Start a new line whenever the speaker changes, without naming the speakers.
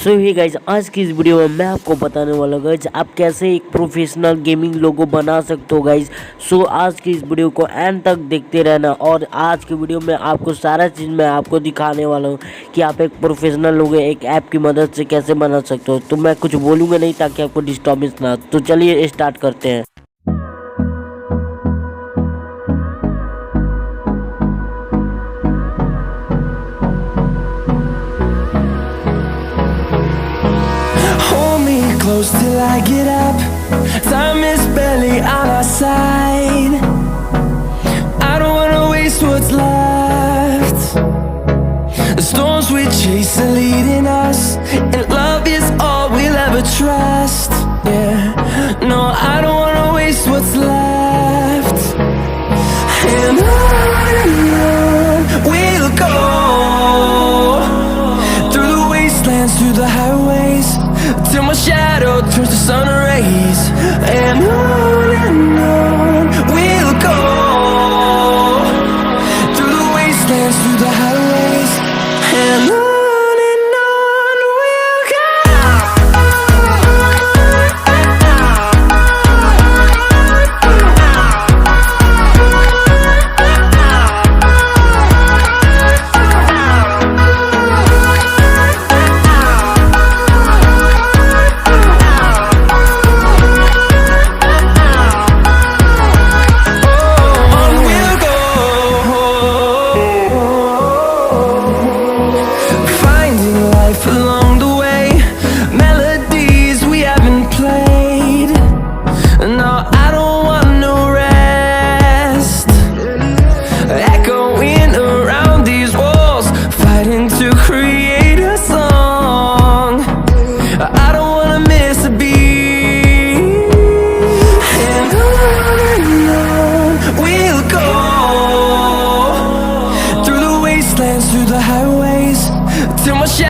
सो ही guys, आज की इस वीडियो में मैं आपको बताने वाला हूँ गाइज आप कैसे एक प्रोफेशनल गेमिंग लोगो बना सकते हो गाइज। सो आज की इस वीडियो को एंड तक देखते रहना और आज की वीडियो में आपको सारा चीज़ मैं आपको दिखाने वाला हूँ कि आप एक प्रोफेशनल लोगो एक ऐप की मदद से कैसे बना सकते हो। तो मैं कुछ बोलूँगा नहीं ताकि आपको डिस्टर्बेंस ना। तो चलिए स्टार्ट करते हैं।
Close till I get up. Time is barely on our side. I don't wanna waste what's left. The storms we chase are leading us, and love is all we'll ever trust. Yeah, no, I don't wanna waste what's left. And on we'll go, through the wastelands, through the highways, till my shadow turns to sun rays. And on we'll go, through the wastelands, through the highways. And on we'll go. Along the way, melodies we haven't played. No, I don't want no rest. Echoing around these walls, fighting to create a song. I don't wanna miss a beat. And on we'll go, through the wastelands, through the highways, till my